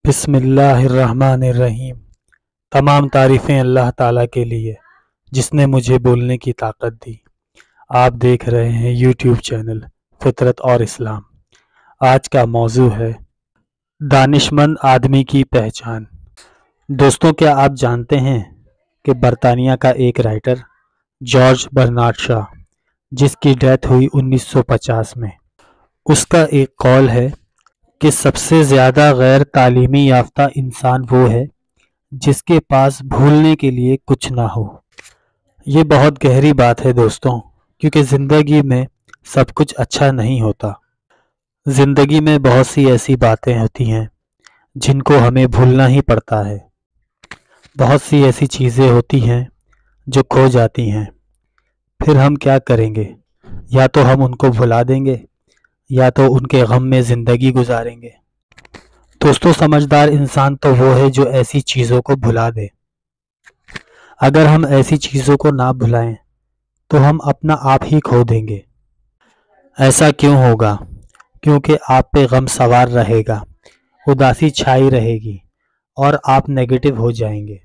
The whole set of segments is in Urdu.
بسم اللہ الرحمن الرحیم۔ تمام تعریفیں اللہ تعالیٰ کے لیے جس نے مجھے بولنے کی طاقت دی۔ آپ دیکھ رہے ہیں یوٹیوب چینل فطرت اور اسلام۔ آج کا موضوع ہے دانشمند آدمی کی پہچان۔ دوستوں، کیا آپ جانتے ہیں کہ برطانیہ کا ایک رائٹر جارج برنارڈ شاء، جس کی ڈیتھ ہوئی 1950 میں، اس کا ایک قول ہے کہ سب سے زیادہ غیر تعلیمی یافتہ انسان وہ ہے جس کے پاس بھولنے کے لیے کچھ نہ ہو۔ یہ بہت گہری بات ہے دوستوں، کیونکہ زندگی میں سب کچھ اچھا نہیں ہوتا۔ زندگی میں بہت سی ایسی باتیں ہوتی ہیں جن کو ہمیں بھولنا ہی پڑتا ہے۔ بہت سی ایسی چیزیں ہوتی ہیں جو کھو جاتی ہیں، پھر ہم کیا کریں گے؟ یا تو ہم ان کو بھلا دیں گے یا تو ان کے غم میں زندگی گزاریں گے۔ دوستو، سمجھدار انسان تو وہ ہے جو ایسی چیزوں کو بھلا دے۔ اگر ہم ایسی چیزوں کو نہ بھلائیں تو ہم اپنا آپ ہی کھو دیں گے۔ ایسا کیوں ہوگا؟ کیونکہ آپ پہ غم سوار رہے گا، اداسی چھائی رہے گی اور آپ نیگیٹو ہو جائیں گے۔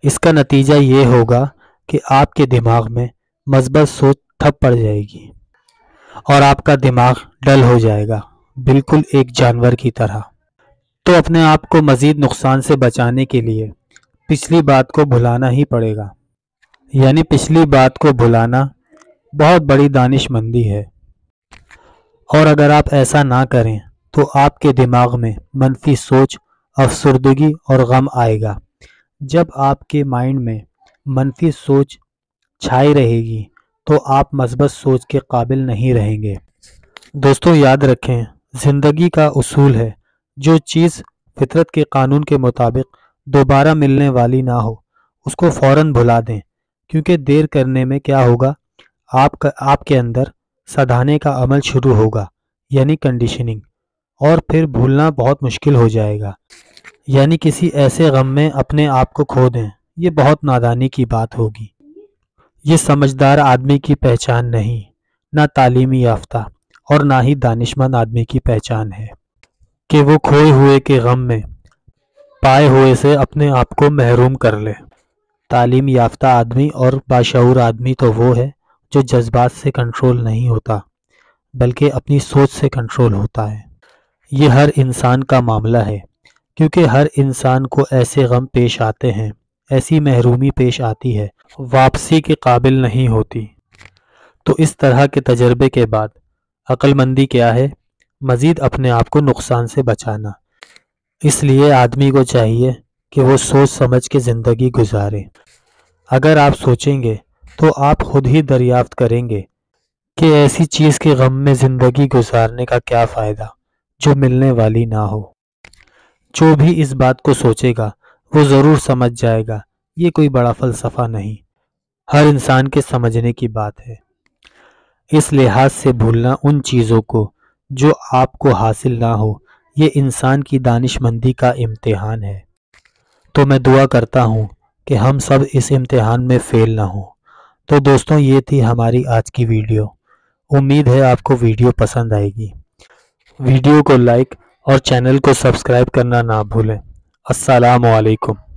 اس کا نتیجہ یہ ہوگا کہ آپ کے دماغ میں مثبت سوچ ٹھپ پڑ جائے گی اور آپ کا دماغ ڈل ہو جائے گا، بالکل ایک جانور کی طرح۔ تو اپنے آپ کو مزید نقصان سے بچانے کے لیے پچھلی بات کو بھلانا ہی پڑے گا۔ یعنی پچھلی بات کو بھلانا بہت بڑی دانش مندی ہے، اور اگر آپ ایسا نہ کریں تو آپ کے دماغ میں منفی سوچ، افسردگی اور غم آئے گا۔ جب آپ کے مائنڈ میں منفی سوچ چھائی رہے گی تو آپ مثبت سوچ کے قابل نہیں رہیں گے۔ دوستو، یاد رکھیں، زندگی کا اصول ہے جو چیز فطرت کے قانون کے مطابق دوبارہ ملنے والی نہ ہو اس کو فوراً بھلا دیں، کیونکہ دیر کرنے میں کیا ہوگا؟ آپ کے اندر سدھانے کا عمل شروع ہوگا، یعنی کنڈیشننگ، اور پھر بھولنا بہت مشکل ہو جائے گا۔ یعنی کسی ایسے غم میں اپنے آپ کو کھو دیں، یہ بہت نادانی کی بات ہوگی۔ یہ سمجھدار آدمی کی پہچان نہیں، نہ تعلیمی یافتہ اور نہ ہی دانشمند آدمی کی پہچان ہے کہ وہ کھوئے ہوئے کے غم میں پائے ہوئے سے اپنے آپ کو محروم کر لے۔ تعلیم یافتہ آدمی اور باشعور آدمی تو وہ ہے جو جذبات سے کنٹرول نہیں ہوتا بلکہ اپنی سوچ سے کنٹرول ہوتا ہے۔ یہ ہر انسان کا معاملہ ہے، کیونکہ ہر انسان کو ایسے غم پیش آتے ہیں، ایسی محرومی پیش آتی ہے، واپسی کے قابل نہیں ہوتی۔ تو اس طرح کے تجربے کے بعد عقل مندی کیا ہے؟ مزید اپنے آپ کو نقصان سے بچانا۔ اس لیے آدمی کو چاہیے کہ وہ سوچ سمجھ کے زندگی گزارے۔ اگر آپ سوچیں گے تو آپ خود ہی دریافت کریں گے کہ ایسی چیز کے غم میں زندگی گزارنے کا کیا فائدہ جو ملنے والی نہ ہو۔ جو بھی اس بات کو سوچے گا وہ ضرور سمجھ جائے گا، یہ کوئی بڑا فلسفہ نہیں، ہر انسان کے سمجھنے کی بات ہے۔ اس لحاظ سے بھولنا ان چیزوں کو جو آپ کو حاصل نہ ہو، یہ انسان کی دانش مندی کا امتحان ہے۔ تو میں دعا کرتا ہوں کہ ہم سب اس امتحان میں فیل نہ ہوں۔ تو دوستوں، یہ تھی ہماری آج کی ویڈیو۔ امید ہے آپ کو ویڈیو پسند آئے گی۔ ویڈیو کو لائک اور چینل کو سبسکرائب کرنا نہ بھولیں۔ السلام علیکم۔